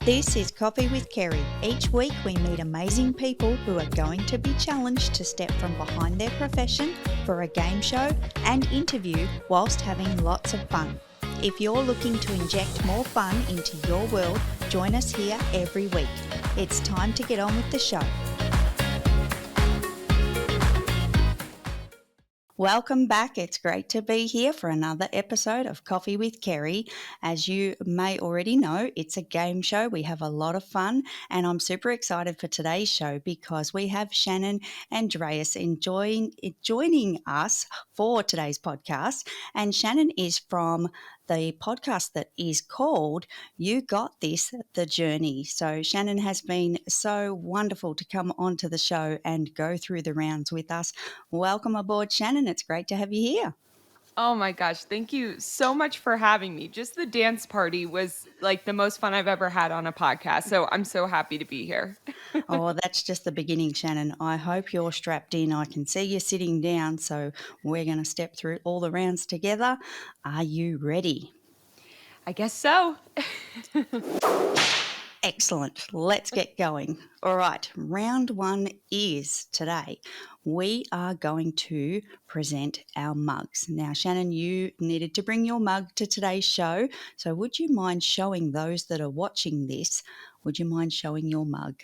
This is Coffee with Kerry. Each week we meet amazing people who are going to be challenged to step from behind their profession for a game show and interview whilst having lots of fun. If you're looking to inject more fun into your world, join us here every week. It's time to get on with the show. Welcome back. It's great to be here for another episode of Coffee with Kerry. As you may already know, it's a game show. We have a lot of fun, and I'm super excited for today's show because we have Shannon Andress joining us for today's podcast. And Shannon is from the podcast that is called You Got This, The Journey. So Shannon has been so wonderful to come onto the show and go through the rounds with us. Welcome aboard, Shannon. It's great to have you here. Oh my gosh, thank you so much for having me. Just the dance party was like the most fun I've ever had on a podcast. So I'm so happy to be here. Oh, that's just the beginning, Shannon. I hope you're strapped in. I can see you sitting down, so we're going to step through all the rounds together. Are you ready? I guess so. Excellent. Let's get going. All right. Round one is today. We are going to present our mugs. Now, Shannon, you needed to bring your mug to today's show. So would you mind showing those that are watching this? Would you mind showing your mug?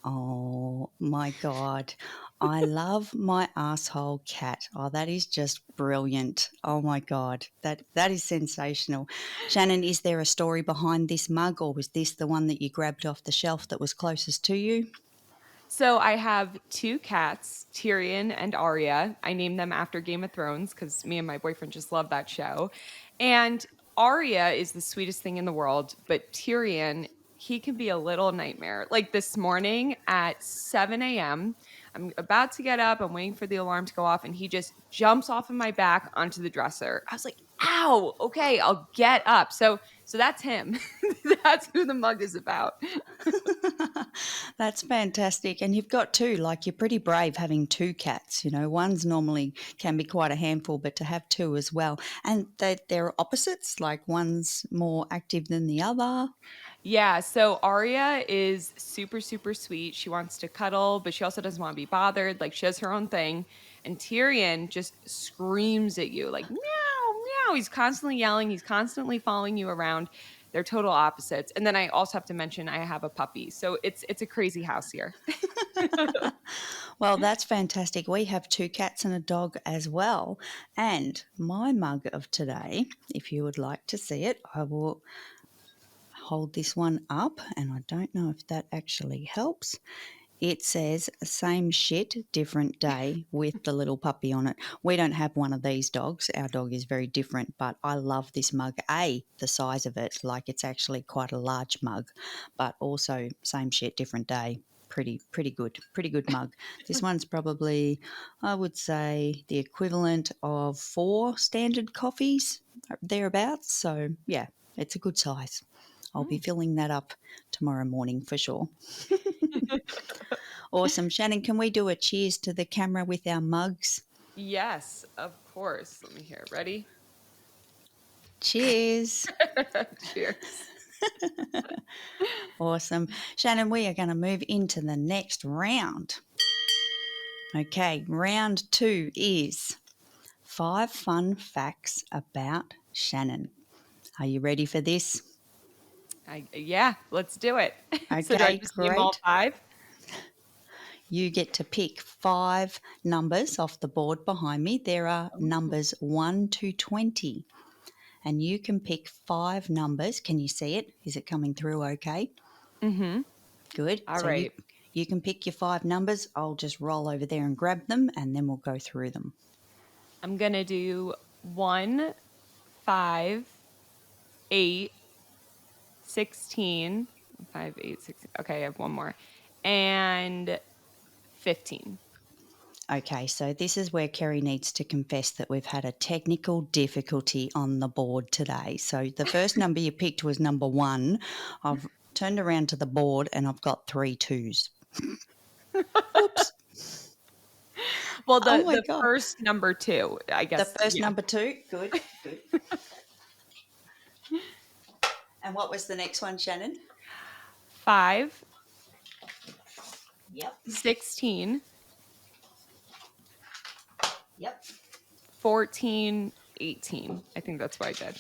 Oh my God. I love my asshole cat. Oh, that is just brilliant. Oh my God. That is sensational. Shannon, is there a story behind this mug, or was this the one that you grabbed off the shelf that was closest to you? So I have two cats, Tyrion and Arya. I named them after Game of Thrones because me and my boyfriend just love that show. And Arya is the sweetest thing in the world, but Tyrion, he can be a little nightmare. Like this morning at 7 a.m., I'm about to get up. I'm waiting for the alarm to go off, and he just jumps off of my back onto the dresser. I was like, "Ow! Okay, I'll get up." So that's him. That's who the mug is about. That's fantastic. And you've got two, like you're pretty brave having two cats. You know, one's normally can be quite a handful, but to have two as well. And they're opposites, like one's more active than the other. Yeah, so Arya is super, super sweet. She wants to cuddle, but she also doesn't want to be bothered. Like, she has her own thing. And Tyrion just screams at you, like, meow, meow. He's constantly yelling. He's constantly following you around. They're total opposites. And then I also have to mention I have a puppy. So it's a crazy house here. Well, that's fantastic. We have two cats and a dog as well. And my mug of today, if you would like to see it, I will hold this one up, and I don't know if that actually helps. It says same shit, different day with the little puppy on it. We don't have one of these dogs. Our dog is very different, but I love this mug. The size of it, like it's actually quite a large mug, but also same shit, different day. Pretty good mug. This one's probably, I would say, the equivalent of 4 standard coffees, thereabouts. So yeah, it's a good size. I'll be filling that up tomorrow morning for sure. Awesome. Shannon, can we do a cheers to the camera with our mugs? Yes, of course. Let me hear. Ready? Cheers. Cheers. Awesome. Shannon, we are going to move into the next round. Okay, round 2 is 5 fun facts about Shannon. Are you ready for this? Yeah, let's do it. So do I Okay, just name all great. 5? You get to pick 5 numbers off the board behind me. There are numbers 1 to 20. And you can pick 5 numbers. Can you see it? Is it coming through okay? Mm-hmm. Good. All So right. you can pick your 5 numbers. I'll just roll over there and grab them, and then we'll go through them. I'm going to do 1, 5, 8, 16. 5, 8, 16. Okay, I have one more. And 15. Okay, so this is where Kerry needs to confess that we've had a technical difficulty on the board today. So the first number you picked was number 1. I've turned around to the board and I've got 3 2s. Oops. Well, Oh my the God. first number 2, I The guess. first Yeah. number 2. Good. And what was the next one, Shannon? 5, Yep. 16, Yep. 14, 18. I think that's what I did.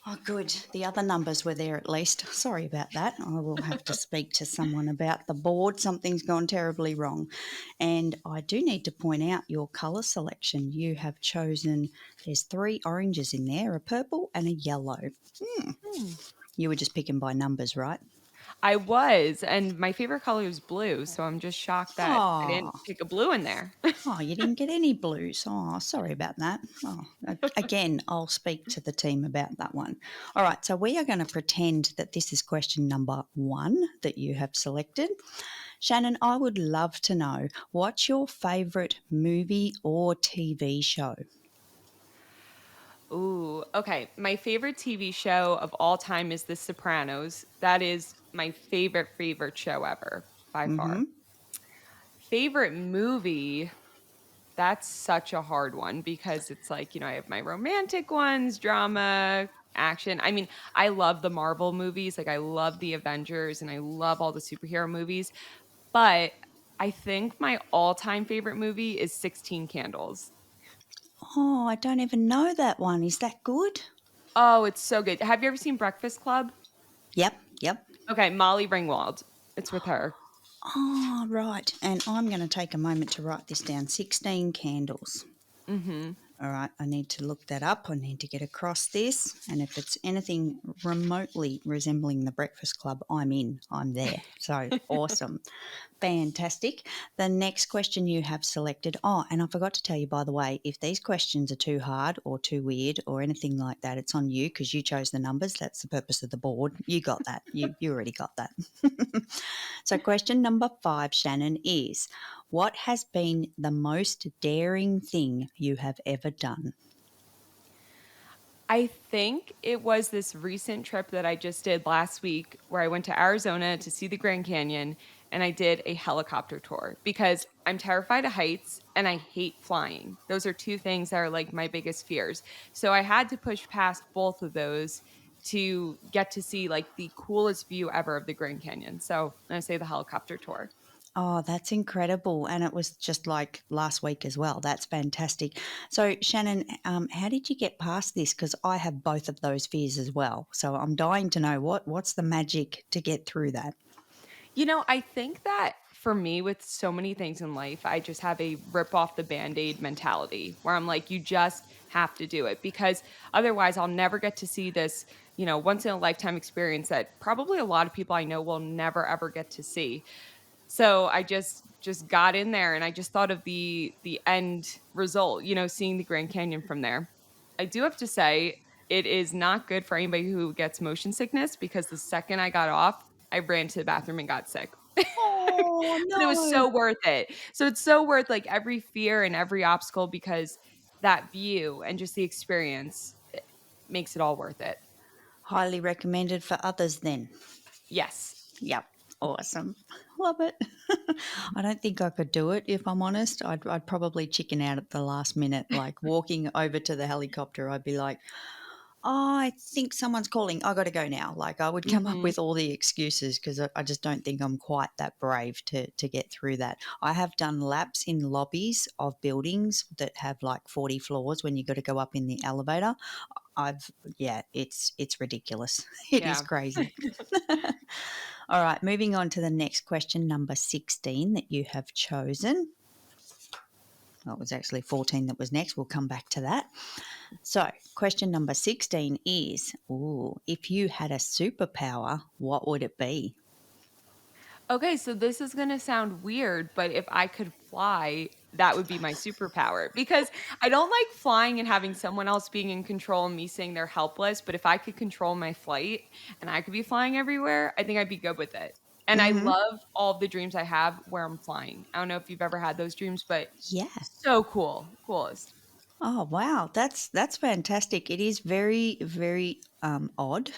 Oh, good. The other numbers were there at least. Sorry about that. I will have to speak to someone about the board. Something's gone terribly wrong. And I do need to point out your colour selection. You have chosen, there's 3 oranges in there, a purple and a yellow. Hmm. You were just picking by numbers, right? I was, and my favorite color is blue, so I'm just shocked that I Oh, didn't pick a blue in there. oh, you didn't get any blues. Oh, sorry about that. Oh, again, I'll speak to the team about that one. All right, so we are going to pretend that this is question number 1 that you have selected. Shannon, I would love to know, what's your favourite movie or TV show? Ooh, okay. My favorite TV show of all time is The Sopranos. That is my favorite show ever by Mm-hmm. far. Favorite movie, that's such a hard one because it's like, I have my romantic ones, drama, action. I mean, I love the Marvel movies. Like, I love the Avengers and I love all the superhero movies. But I think my all time favorite movie is 16 Candles. Oh, I don't even know that one. Is that good? Oh, it's so good. Have you ever seen Breakfast Club? Yep, yep. Okay, Molly Ringwald. It's with her. Oh, right. And I'm going to take a moment to write this down. 16 candles. Mhm. All right, I need to look that up. I need to get across this. And if it's anything remotely resembling the Breakfast Club, I'm in. I'm there. So awesome. Fantastic. The next question you have selected. Oh, and I forgot to tell you, by the way, if these questions are too hard or too weird or anything like that, it's on you because you chose the numbers. That's the purpose of the board. You got that. You already got that. So, question number 5, Shannon, is what has been the most daring thing you have ever done? I think it was this recent trip that I just did last week where I went to Arizona to see the Grand Canyon and I did a helicopter tour because I'm terrified of heights and I hate flying. Those are 2 things that are like my biggest fears. So I had to push past both of those to get to see like the coolest view ever of the Grand Canyon. So I say the helicopter tour. Oh, that's incredible. And it was just like last week as well. That's fantastic. So, Shannon, how did you get past this? Because I have both of those fears as well. So, I'm dying to know what's the magic to get through that? I think that for me, with so many things in life, I just have a rip off the band aid mentality where I'm like, you just have to do it because otherwise I'll never get to see this, once in a lifetime experience that probably a lot of people I know will never ever get to see. So I just got in there and I just thought of the end result, seeing the Grand Canyon from there. I do have to say it is not good for anybody who gets motion sickness because the second I got off, I ran to the bathroom and got sick. Oh, But it was no. so worth it. So it's so worth like every fear and every obstacle because that view and just the experience makes it all worth it. Highly recommended for others then. Yes. Yep. Awesome. Love it. I don't think I could do it if I'm honest. I'd probably chicken out at the last minute, like walking over to the helicopter. I'd be like, oh, I think someone's calling. I got to go now. Like I would come up Mhm. with all the excuses because I just don't think I'm quite that brave to get through that. I have done laps in lobbies of buildings that have like 40 floors when you got to go up in the elevator. I've yeah, it's ridiculous. It is Yeah. crazy. All right, moving on to the next question, number 16 that you have chosen. Well, it was actually 14 that was next. We'll come back to that. So, question number 16 is, if you had a superpower, what would it be? Okay, so this is going to sound weird, but if I could fly, that would be my superpower because I don't like flying and having someone else being in control and me saying they're helpless. But if I could control my flight and I could be flying everywhere, I think I'd be good with it. And I Mm-hmm. love all of the dreams I have where I'm flying. I don't know if you've ever had those dreams, but Yeah. so cool. Coolest. Oh wow, that's fantastic. It is very odd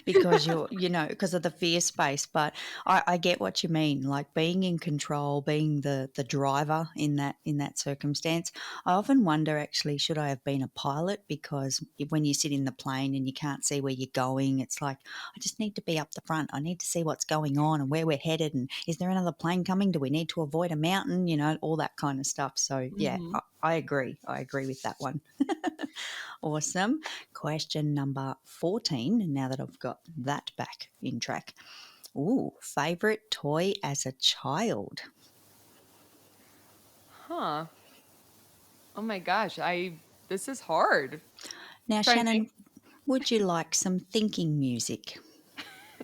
because because of the fear space. But I get what you mean. Like being in control, being the driver in that circumstance. I often wonder actually, should I have been a pilot? Because when you sit in the plane and you can't see where you're going, it's like I just need to be up the front. I need to see what's going on and where we're headed. And is there another plane coming? Do we need to avoid a mountain? All that kind of stuff. So yeah, Mhm. I agree. I agree with that one. Awesome. Question number 14. Now that I've got that back in track. Ooh, favorite toy as a child? Huh. Oh my gosh, this is hard. Now, Trying to think. Shannon, would you like some thinking music?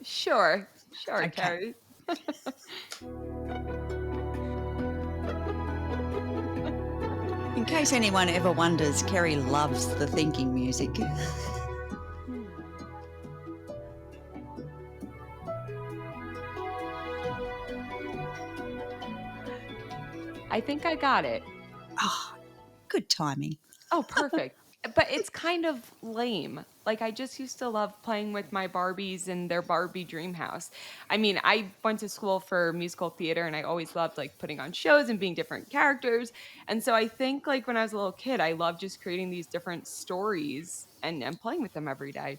Sure. Sure, Okay. Carrie. In case anyone ever wonders, Kerry loves the thinking music. Hmm. I think I got it. Oh, good timing. Oh, perfect. But it's kind of lame. Like, I just used to love playing with my Barbies in their Barbie dream house. I mean, I went to school for musical theater and I always loved like putting on shows and being different characters. And so I think like when I was a little kid, I loved just creating these different stories and playing with them every day.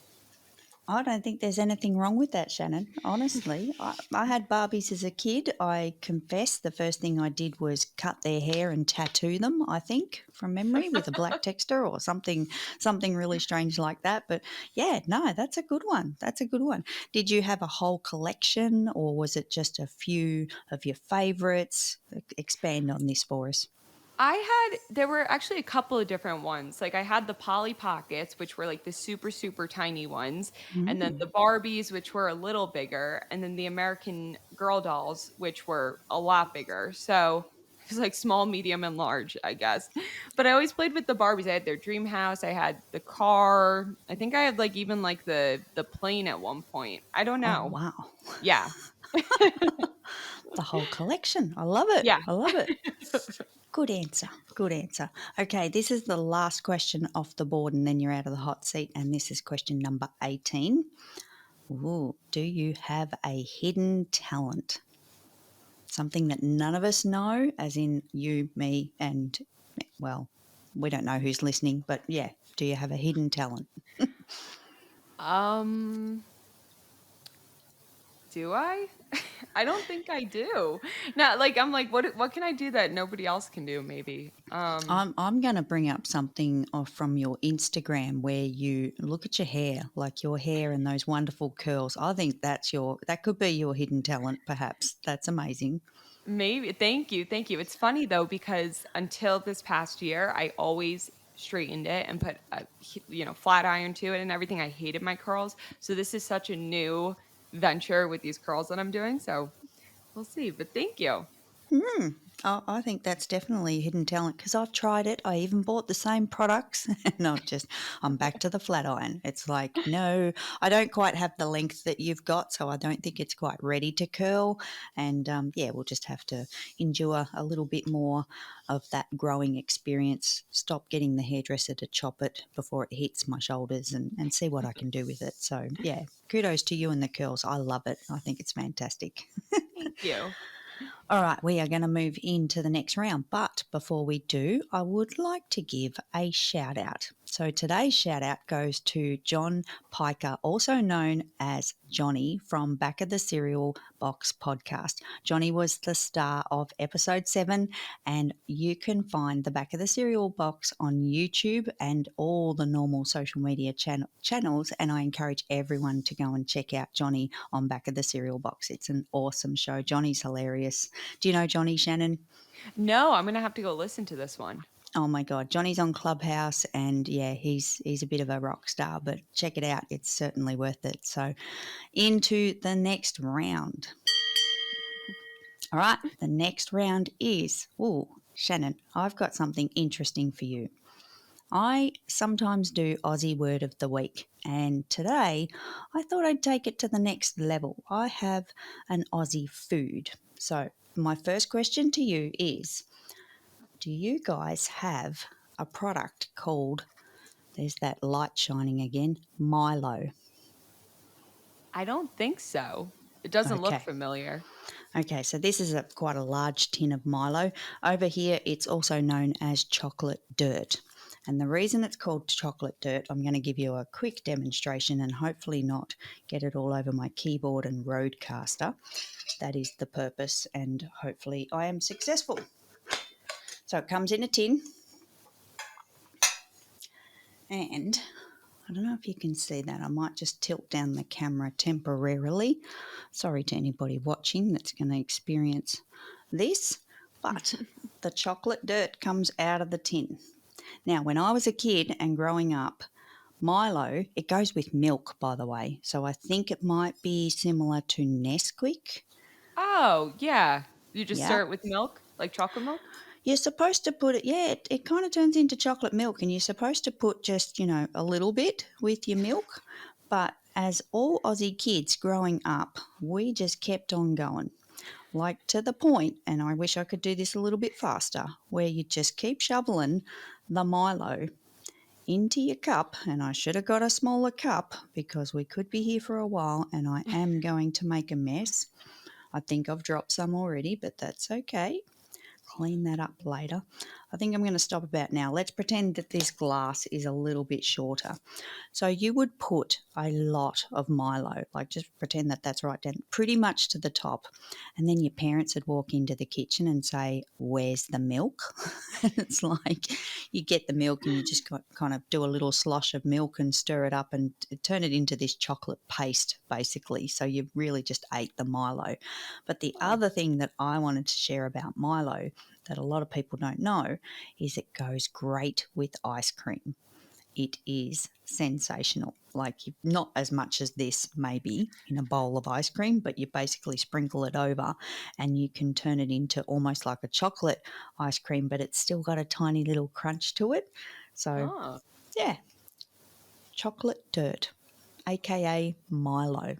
I don't think there's anything wrong with that, Shannon. Honestly, I had Barbies as a kid. I confess the first thing I did was cut their hair and tattoo them, I think, from memory with a black texture or something really strange like that. But yeah, no, that's a good one. That's a good one. Did you have a whole collection or was it just a few of your favorites? Expand on this for us. There were actually a couple of different ones. Like I had the Polly Pockets, which were like the super, super tiny ones, and then Mm. the Barbies, which were a little bigger, and then the American Girl dolls, which were a lot bigger. So it was like small, medium, and large, I guess. But I always played with the Barbies. I had their dream house, I had the car. I think I had like even like the plane at one point. I don't Oh, know. wow. Yeah. The whole collection. I love it. Yeah. I love it. Good answer. Good answer. Okay, this is the last question off the board, and then you're out of the hot seat. And this is question number 18. Ooh, do you have a hidden talent? Something that none of us know, as in you, me, and, well, we don't know who's listening, but yeah, do you have a hidden talent? um Do I? I don't think I do. No, like I'm like, what can I do that nobody else can do? Maybe. I'm going to bring up something off from your Instagram where you look at your hair, like your hair and those wonderful curls. I think that could be your hidden talent, perhaps. That's amazing. Maybe. Thank you, thank you. It's funny though because until this past year, I always straightened it and put a flat iron to it and everything. I hated my curls, so this is such a new venture with these curls that I'm doing. So we'll see. But thank you. Hmm. I think that's definitely a hidden talent because I've tried it. I even bought the same products and I'm back to the flat iron. It's like, no, I don't quite have the length that you've got, so I don't think it's quite ready to curl. And yeah, we'll just have to endure a little bit more of that growing experience, stop getting the hairdresser to chop it before it hits my shoulders and see what I can do with it. So yeah, kudos to you and the curls. I love it. I think it's fantastic. Thank you. All right, we are going to move into the next round. But before we do, I would like to give a shout out. So today's shout out goes to John Piker, also known as Johnny from Back of the Cereal Box podcast. Johnny was the star of episode 7, and you can find the Back of the Cereal Box on YouTube and all the normal social media channels. And I encourage everyone to go and check out Johnny on Back of the Cereal Box. It's an awesome show. Johnny's hilarious. Do you know Johnny, Shannon? No, I'm gonna have to go listen to this one. Oh my God, Johnny's on Clubhouse, and yeah, he's a bit of a rock star. But check it out; it's certainly worth it. So, into the next round. All right, the next round is Shannon. I've got something interesting for you. I sometimes do Aussie Word of the Week, and today I thought I'd take it to the next level. I have an Aussie food. So, my first question to you is, do you guys have a product called, There's that light shining again. Milo. I don't think so. It doesn't look Okay. familiar. Okay, so this is quite a large tin of Milo. Over here, it's also known as chocolate dirt. And the reason it's called chocolate dirt, I'm going to give you a quick demonstration and hopefully not get it all over my keyboard and roadcaster. That is the purpose, and hopefully I am successful. So it comes in a tin, and I don't know if you can see that. I might just tilt down the camera temporarily. Sorry to anybody watching that's going to experience this, but the chocolate dirt comes out of the tin. Now, when I was a kid and growing up, Milo, it goes with milk, by the way. So I think it might be similar to Nesquik. Oh, yeah. You just Yeah. stir it with milk, like chocolate milk? You're supposed to put it, yeah, it kind of turns into chocolate milk, and you're supposed to put just, a little bit with your milk. But as all Aussie kids growing up, we just kept on going. Like to the point, and I wish I could do this a little bit faster, where you just keep shoveling the Milo into your cup. And I should have got a smaller cup because we could be here for a while, and I am going to make a mess. I think I've dropped some already, but that's okay. Clean that up later. I think I'm going to stop about now. Let's pretend that this glass is a little bit shorter. So you would put a lot of Milo, like just pretend that that's right down pretty much to the top. And then your parents would walk into the kitchen and say, "Where's the milk?" And it's like you get the milk and you just kind of do a little slosh of milk and stir it up and turn it into this chocolate paste, basically. So you really just ate the Milo. But the Oh. other thing that I wanted to share about Milo that a lot of people don't know is it goes great with ice cream. It is sensational. Like not as much as this maybe in a bowl of ice cream, but you basically sprinkle it over and you can turn it into almost like a chocolate ice cream, but it's still got a tiny little crunch to it. So Oh. yeah, chocolate dirt, aka Milo.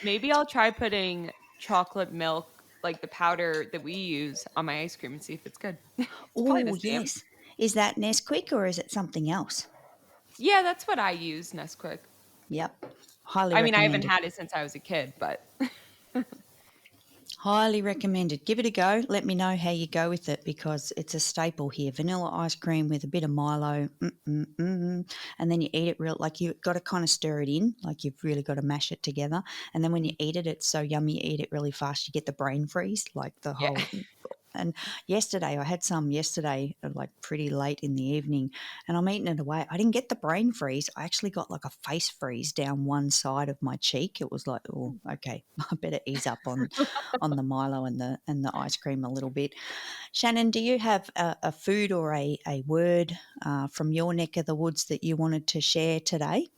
Maybe I'll try putting chocolate milk, like the powder that we use, on my ice cream and see if it's good. It's probably the Oh same. yes. Is that Nesquik or is it something else? Yeah, that's what I use, Nesquik. Yep. Highly I mean, I haven't recommended. had it since I was a kid, but Highly recommended. Give it a go. Let me know how you go with it because it's a staple here. Vanilla ice cream with a bit of Milo, and then you eat it real like you got to kind of stir it in, like you've really got to mash it together. And then when you eat it, it's so yummy. You eat it really fast. You get the brain freeze, like the yeah. whole. And yesterday, I had some yesterday, like pretty late in the evening, and I'm eating it away. I didn't get the brain freeze. I actually got like a face freeze down one side of my cheek. It was like, oh, okay, I better ease up on the Milo and the ice cream a little bit. Shannon, do you have a food or a word from your neck of the woods that you wanted to share today?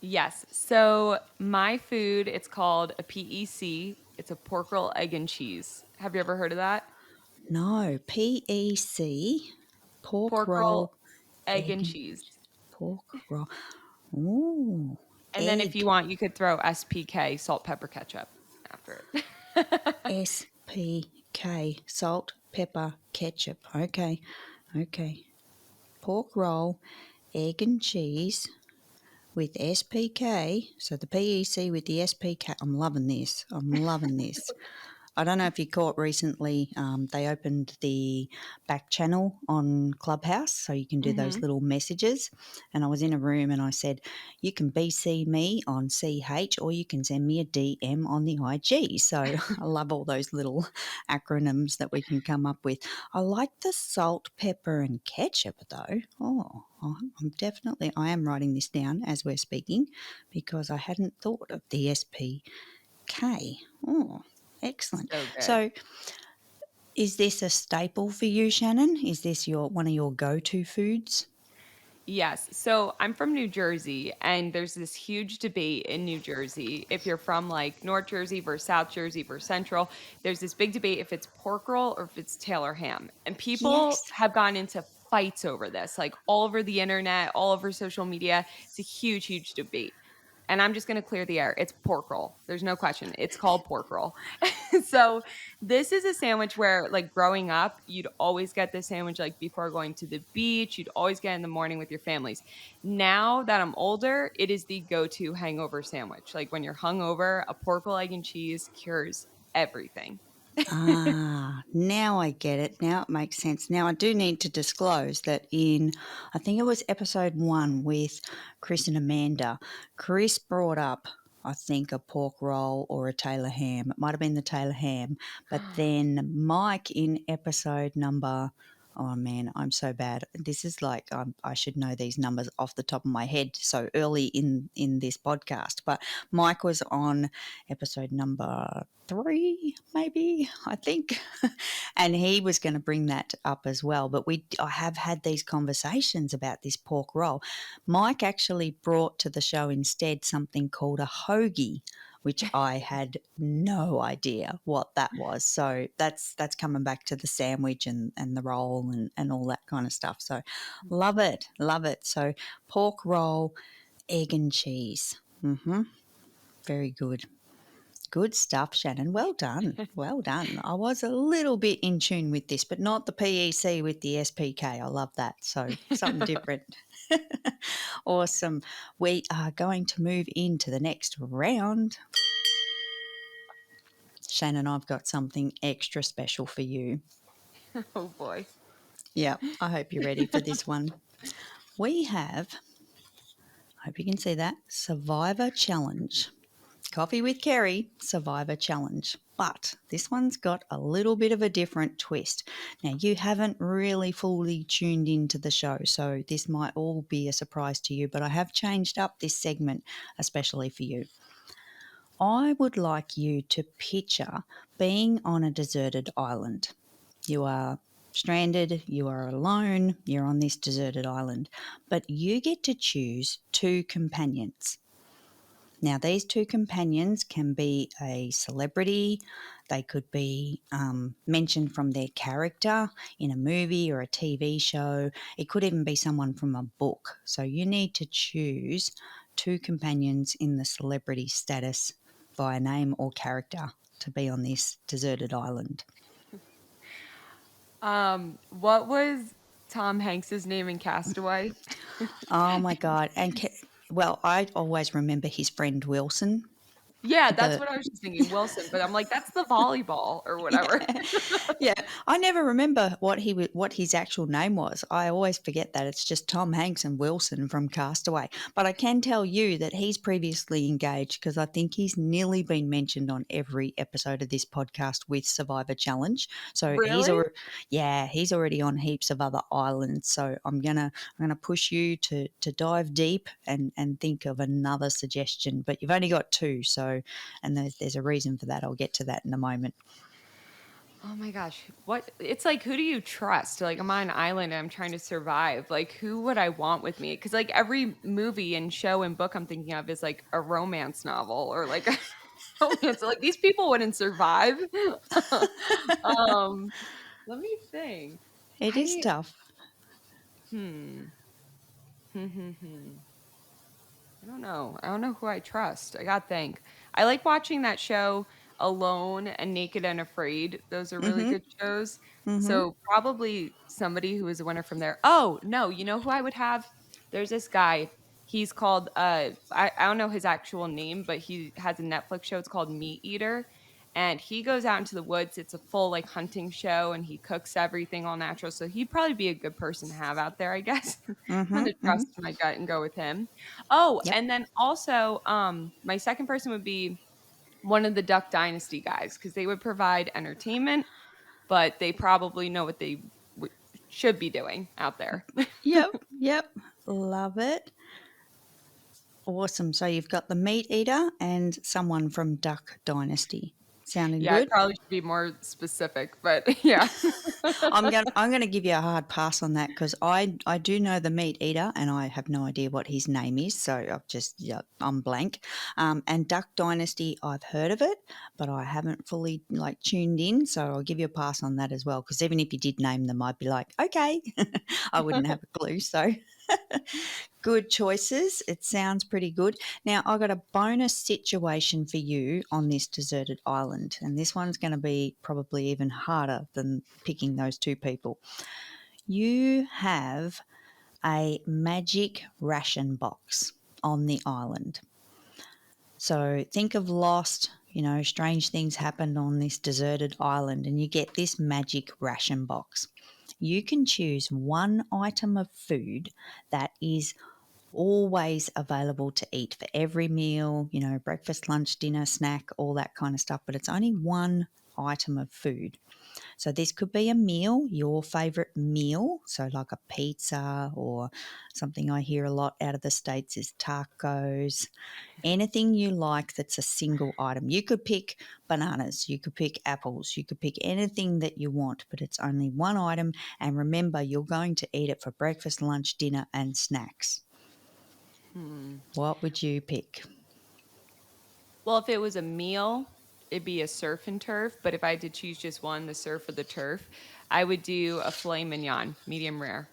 Yes. So my food, it's called a PEC. It's a pork roll, egg, and cheese. Have you ever heard of that? No, PEC, pork Pork roll, roll, egg, egg and and cheese. pork roll. Ooh, And then if you egg. want, you could throw SPK, salt, pepper, ketchup after it. SPK, salt, pepper, ketchup. Okay, okay. Pork roll, egg and cheese with SPK. So the PEC with the SPK. I'm loving this. I'm loving this. I don't know if you caught recently, they opened the back channel on Clubhouse so you can do those hmm little messages. And I was in a room and I said, you can BC me on CH or you can send me a DM on the IG. So I love all those little acronyms that we can come up with. I like the salt, pepper, and ketchup though. Oh, I am writing this down as we're speaking because I hadn't thought of the SPK. Oh, excellent. So good. So, is this a staple for you, Shannon? Is this your one of your go-to foods? Yes. So I'm from New Jersey, and there's this huge debate in New Jersey. If you're from like North Jersey versus South Jersey versus Central, there's this big debate if it's pork roll or if it's Taylor ham. And people Yes. have gone into fights over this, like all over the internet, all over social media. It's a huge, huge debate. and I'm just going to clear the air. It's pork roll. There's no question. It's called pork roll. So this is a sandwich where, like, growing up, you'd always get this sandwich like before going to the beach. You'd always get it in the morning with your families. Now that I'm older, it is the go-to hangover sandwich. Like when you're hungover, a pork roll, egg, and cheese cures everything. Ah, now I get it. Now it makes sense. Now I do need to disclose that in, I think it was episode 1 with Chris and Amanda, Chris brought up, I think, a pork roll or a Taylor ham. It might have been the Taylor ham. But then Mike in episode number, oh man, I'm so bad. This is like, I should know these numbers off the top of my head so early in this podcast. But Mike was on episode number 3, maybe, I think. And he was going to bring that up as well. But I have had these conversations about this pork roll. Mike actually brought to the show instead something called a hoagie, which I had no idea what that was. So that's coming back to the sandwich and the roll and all that kind of stuff. So love it, love it. So pork roll, egg and cheese. Very good. Good stuff, Shannon. Well done. Well done. I was a little bit in tune with this, but not the PEC with the SPK. I love that. So something different. Awesome. We are going to move into the next round. Shannon, I've got something extra special for you. Oh boy. Yeah, I hope you're ready for this one. We have, I hope you can see that, Survivor Challenge. Coffee with Kerry Survivor Challenge. But this one's got a little bit of a different twist. Now, you haven't really fully tuned into the show, so this might all be a surprise to you, but I have changed up this segment especially for you. I would like you to picture being on a deserted island. You are stranded, you are alone, you're on this deserted island, but you get to choose 2 companions. Now, these 2 companions can be a celebrity, they could be mentioned from their character in a movie or a TV show. It could even be someone from a book. So you need to choose 2 companions in the celebrity status via name or character to be on this deserted island. What was Tom Hanks's name in Castaway? Oh my God. Well, I always remember his friend Wilson. Yeah, that's The what I was just thinking, Wilson, but I'm like, that's the volleyball or whatever. Yeah, yeah. I never remember what his actual name was. I always forget that it's just Tom Hanks and Wilson from Castaway. But I can tell you that he's previously engaged because I think he's nearly been mentioned on every episode of this podcast with Survivor Challenge. So Really? he's already on heaps of other islands. So I'm gonna push you to dive deep and think of another suggestion. But you've only got 2, so and there's a reason for that. I'll get to that in a moment. Oh my gosh. What? It's like, who do you trust? Like, I'm on an island and I'm trying to survive. Like, who would I want with me? Because, like, every movie and show and book I'm thinking of is like a romance novel or like a romance. Like, these people wouldn't survive. um, Let me think. It is I, tough. hmm. I don't know. I don't know who I trust. I got to think. I like watching that show Alone and Naked and Afraid. Those are really Mhm. good shows. Mhm. So probably somebody who is a winner from there. Oh, no, you know who I would have? There's this guy. He's called I don't know his actual name, but he has a Netflix show. It's called Meat Eater. And he goes out into the woods. It's a full like hunting show and he cooks everything all natural. So he'd probably be a good person to have out there, I guess. I'm Mhm. gonna Mhm. trust my gut and go with him. Oh, Yep. and then also, my second person would be one of the Duck Dynasty guys because they would provide entertainment, but they probably know what they should be doing out there. Yep. Yep. Love it. Awesome. So you've got the meat eater and someone from Duck Dynasty. Sounding Yeah, I good? probably should be more specific, but yeah. I'm gonna give you a hard pass on that because I do know the meat eater and I have no idea what his name is, so I'm blank. And Duck Dynasty, I've heard of it, but I haven't fully like tuned in, so I'll give you a pass on that as well. Because even if you did name them, I'd be like, okay, I wouldn't have a clue. So good choices. It sounds pretty good. Now, I got a bonus situation for you on this deserted island, and this one's going to be probably even harder than picking those two people. You have a magic ration box on the island. So think of Lost, strange things happened on this deserted island, and you get this magic ration box. You can choose one item of food that is always available to eat for every meal, breakfast, lunch, dinner, snack, all that kind of stuff, but it's only one item of food. So this could be a meal, your favorite meal, so like a pizza or something I hear a lot out of the States is tacos. Anything you like that's a single item. You could pick bananas, you could pick apples, you could pick anything that you want, but it's only one item. And remember, you're going to eat it for breakfast, lunch, dinner, and snacks. What would you pick? Well, if it was a meal, it'd be a surf and turf. But if I had to choose just one, the surf or the turf, I would do a filet mignon, medium rare,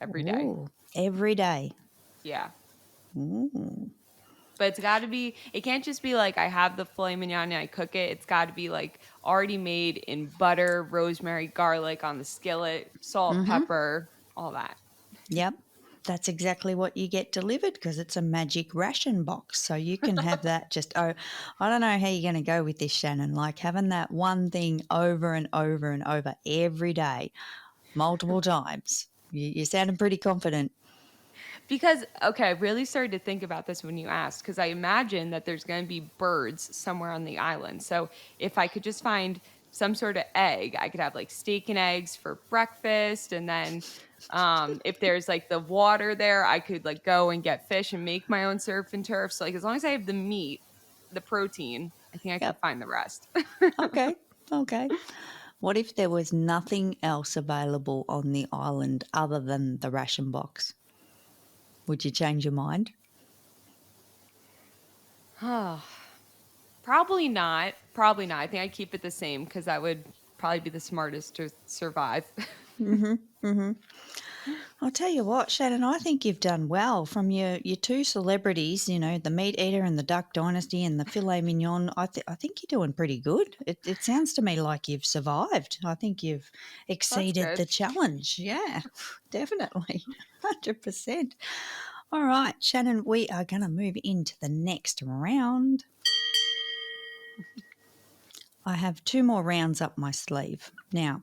every day. Ooh, every day. Yeah. Ooh. But it's got to be, it can't just be like I have the filet mignon and I cook it. It's got to be like already made in butter, rosemary, garlic on the skillet, salt, pepper, all that. Yep. That's exactly what you get delivered because it's a magic ration box. So you can have that I don't know how you're going to go with this, Shannon. Like having that one thing over and over and over every day, multiple times. You're sounding pretty confident. Because, okay, I really started to think about this when you asked, because I imagine that there's going to be birds somewhere on the island. So if I could just find some sort of egg, I could have like steak and eggs for breakfast. And then if there's like the water there, I could like go and get fish and make my own surf and turf. So, like, as long as I have the meat, the protein, I think I could Yep. find the rest. Okay. Okay. What if there was nothing else available on the island other than the ration box? Would you change your mind? Probably not. Probably not. I think I'd keep it the same because that would probably be the smartest to survive. I'll tell you what, Shannon, I think you've done well from your two celebrities, the meat eater and the duck dynasty and the filet mignon. I think you're doing pretty good. It sounds to me like you've survived. I think you've That's exceeded good. the challenge. Yeah, definitely. 100%. All right, Shannon, we are going to move into the next round. I have two more rounds up my sleeve. Now,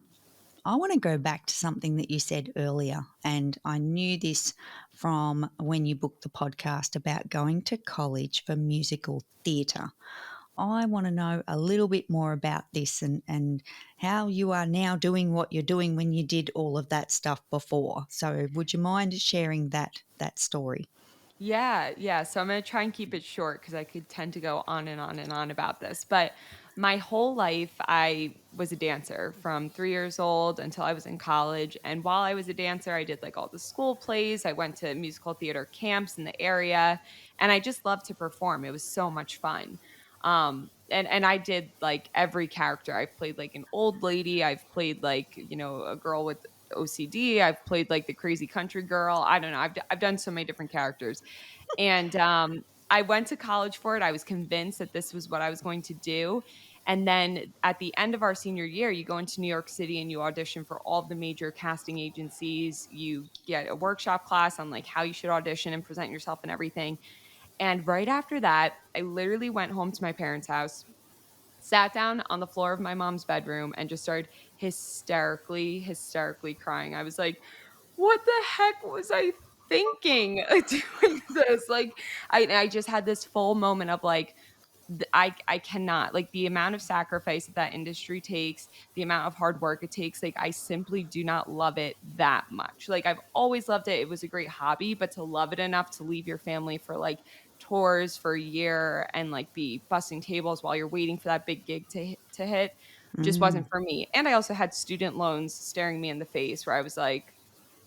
I want to go back to something that you said earlier, and I knew this from when you booked the podcast about going to college for musical theatre. I want to know a little bit more about this and how you are now doing what you're doing when you did all of that stuff before. So, would you mind sharing that story? Yeah, yeah. So I'm going to try and keep it short because I could tend to go on and on and on about this. But my whole life, I was a dancer from 3 years old until I was in college. And while I was a dancer, I did like all the school plays. I went to musical theater camps in the area, and I just loved to perform. It was so much fun. And I did like every character. I've played like an old lady. I've played like, a girl with OCD. I've played like the crazy country girl. I don't know. I've done so many different characters. And I went to college for it. I was convinced that this was what I was going to do. And then at the end of our senior year, you go into New York City and you audition for all of the major casting agencies. You get a workshop class on like how you should audition and present yourself and everything. And right after that, I literally went home to my parents' house, sat down on the floor of my mom's bedroom, and just started hysterically crying. I was like, what the heck was I thinking doing this? Like, I just had this full moment of like, I cannot, like, the amount of sacrifice that that industry takes, the amount of hard work it takes, like I simply do not love it that much. Like, I've always loved it. It was a great hobby, but to love it enough to leave your family for like tours for a year and like be bussing tables while you're waiting for that big gig to hit just wasn't for me. And I also had student loans staring me in the face where I was like,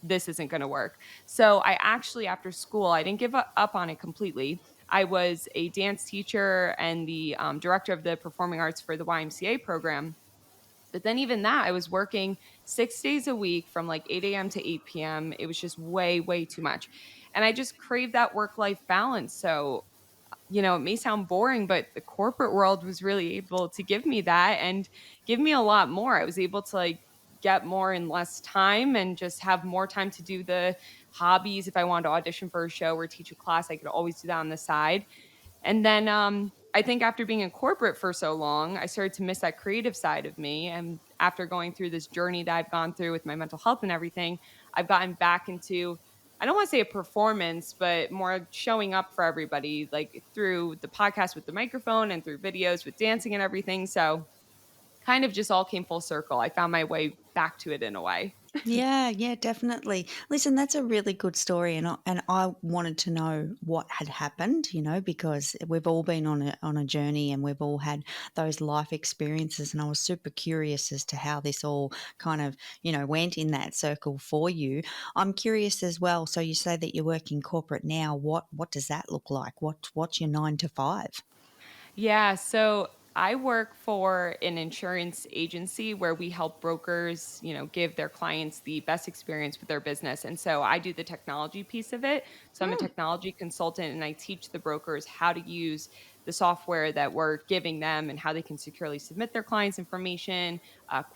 this isn't going to work. So I actually, after school, I didn't give up on it completely. I was a dance teacher and the director of the performing arts for the YMCA program. But then even that, I was working 6 days a week from like 8 a.m. to 8 p.m. It was just way, way too much. And I just craved that work life balance. So, it may sound boring, but the corporate world was really able to give me that and give me a lot more. I was able to like get more in less time and just have more time to do the hobbies. If I wanted to audition for a show or teach a class, I could always do that on the side. And then I think after being in corporate for so long, I started to miss that creative side of me. And after going through this journey that I've gone through with my mental health and everything, I've gotten back into, I don't want to say a performance, but more showing up for everybody, like through the podcast with the microphone and through videos with dancing and everything. So kind of just all came full circle. I found my way back to it in a way. Yeah, yeah, definitely. Listen, that's a really good story, and I wanted to know what had happened, because we've all been on a journey, and we've all had those life experiences, and I was super curious as to how this all kind of, went in that circle for you. I'm curious as well. So you say that you work in corporate now. What does that look like? What's your 9 to 5? Yeah, so I work for an insurance agency where we help brokers, give their clients the best experience with their business. And so I do the technology piece of it. So I'm a technology consultant and I teach the brokers how to use the software that we're giving them and how they can securely submit their clients' information,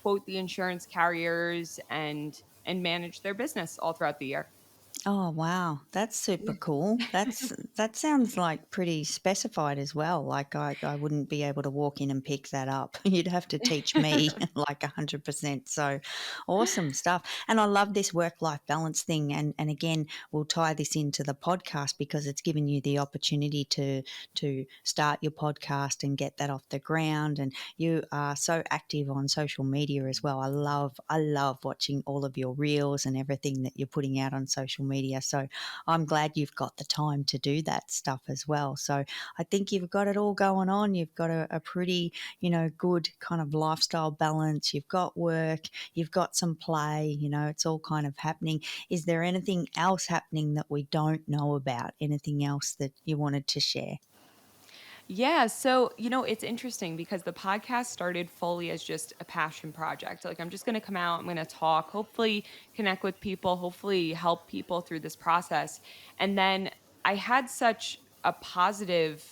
quote the insurance carriers, and manage their business all throughout the year. Oh, wow. That's super Yeah. cool. That sounds like pretty specified as well. Like I wouldn't be able to walk in and pick that up. You'd have to teach me like 100%. So awesome stuff. And I love this work-life balance thing. And again, we'll tie this into the podcast because it's given you the opportunity to start your podcast and get that off the ground. And you are so active on social media as well. I love watching all of your reels and everything that you're putting out on social media. So I'm glad you've got the time to do that stuff as well. So I think you've got it all going on. You've got a pretty, good kind of lifestyle balance. You've got work, you've got some play, it's all kind of happening. Is there anything else happening that we don't know about? Anything else that you wanted to share? Yeah, so it's interesting because the podcast started fully as just a passion project. Like I'm just going to come out, I'm going to talk, hopefully connect with people, hopefully help people through this process. And then I had such a positive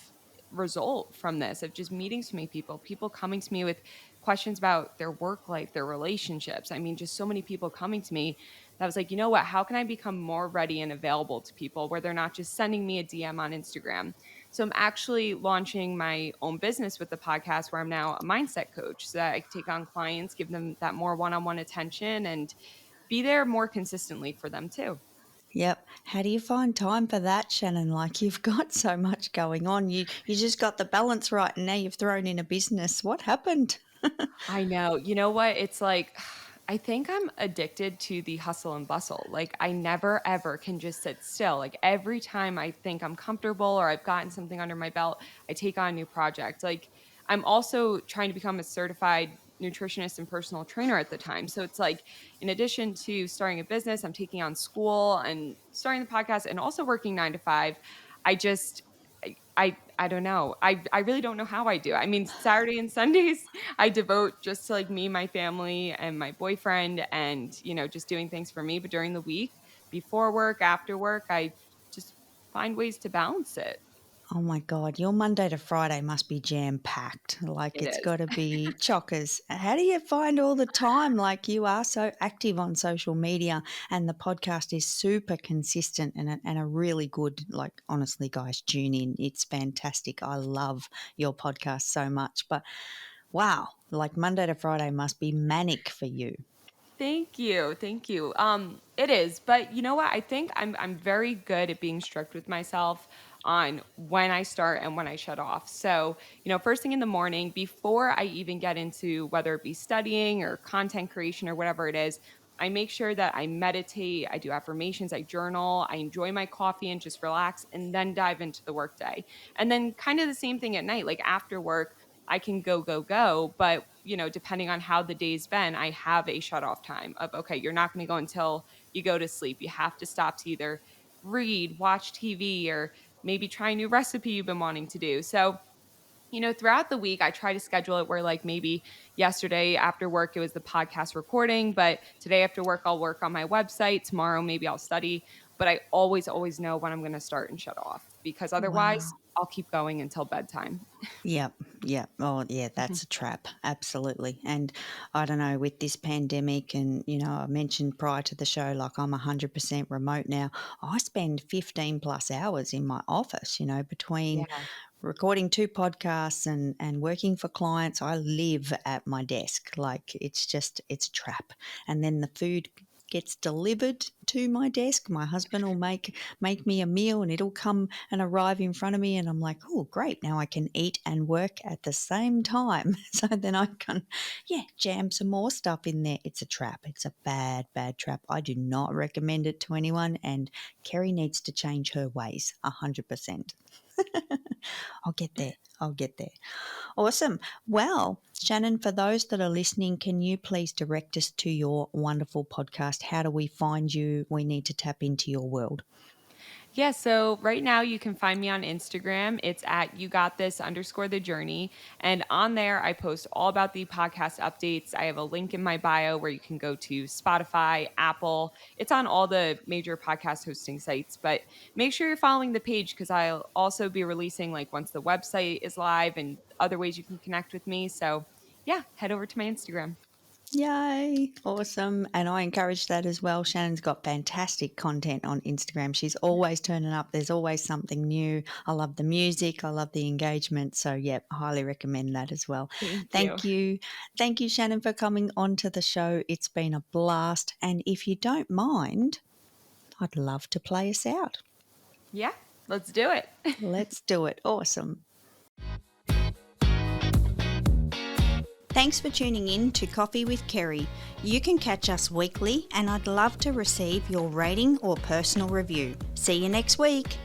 result from this of just meeting so many people coming to me with questions about their work life, their relationships. I mean, just so many people coming to me that was like, you know what, how can I become more ready and available to people where they're not just sending me a DM on Instagram? So I'm actually launching my own business with the podcast where I'm now a mindset coach so that I can take on clients, give them that more one-on-one attention and be there more consistently for them too. Yep. How do you find time for that, Shannon? Like you've got so much going on. You just got the balance right and now you've thrown in a business. What happened? I know. You know what? It's like I think I'm addicted to the hustle and bustle. Like I never ever can just sit still. Like every time I think I'm comfortable or I've gotten something under my belt, I take on a new project. Like I'm also trying to become a certified nutritionist and personal trainer at the time. So it's like in addition to starting a business, I'm taking on school and starting the podcast and also working 9 to 5. I just I don't know. I really don't know how I do. I mean, Saturday and Sundays I devote just to like me, my family, and my boyfriend, and just doing things for me. But during the week, before work, after work, I just find ways to balance it. Oh my God, your Monday to Friday must be jam packed. Like It it's is. got to be chockers. How do you find all the time? Like you are so active on social media and the podcast is super consistent and a really good, like honestly, guys, tune in. It's fantastic. I love your podcast so much. But wow, like Monday to Friday must be manic for you. Thank you. Thank you. It is, but you know what? I think I'm very good at being strict with myself on when I start and when I shut off. So, first thing in the morning, before I even get into whether it be studying or content creation or whatever it is, I make sure that I meditate, I do affirmations, I journal, I enjoy my coffee and just relax and then dive into the workday. And then kind of the same thing at night, like after work, I can go, go, go. But, depending on how the day's been, I have a shut off time of, okay, you're not going to go until you go to sleep. You have to stop to either read, watch TV, or maybe try a new recipe you've been wanting to do. So Throughout the week, I try to schedule it where like maybe yesterday after work, it was the podcast recording, but today after work, I'll work on my website. Tomorrow, maybe I'll study, but I always know when I'm going to start and shut off because otherwise Wow. I'll keep going until bedtime. Yep, yep. Oh, yeah, Mhm. that's a trap. Absolutely. And I don't know, with this pandemic, and, I mentioned prior to the show, like I'm 100% remote now. I spend 15 plus hours in my office, between Yeah. recording 2 podcasts and working for clients. I live at my desk. Like it's a trap. And then the food gets delivered to my desk. My husband will make me a meal, and it'll come and arrive in front of me, and I'm like, oh great, now I can eat and work at the same time. So then I can jam some more stuff in there. It's a trap. It's a bad trap. I do not recommend it to anyone, and Kerry needs to change her ways 100%. I'll get there. I'll get there. Awesome. Well, Shannon, for those that are listening, can you please direct us to your wonderful podcast? How do we find you? We need to tap into your world. Yeah, so right now you can find me on Instagram. It's at YouGotThis_the journey. And on there, I post all about the podcast updates. I have a link in my bio where you can go to Spotify, Apple. It's on all the major podcast hosting sites. But make sure you're following the page because I'll also be releasing like once the website is live and other ways you can connect with me. So yeah, head over to my Instagram. Yay. Awesome. And I encourage that as well. Shannon's got fantastic content on Instagram. She's always turning up. There's always something new. I love the music. I love the engagement. So, yeah, highly recommend that as well. Thank you. Thank you. Thank you, Shannon, for coming on to the show. It's been a blast. And if you don't mind, I'd love to play us out. Yeah, let's do it. Let's do it. Awesome. Thanks for tuning in to Coffee with Kerry. You can catch us weekly, and I'd love to receive your rating or personal review. See you next week.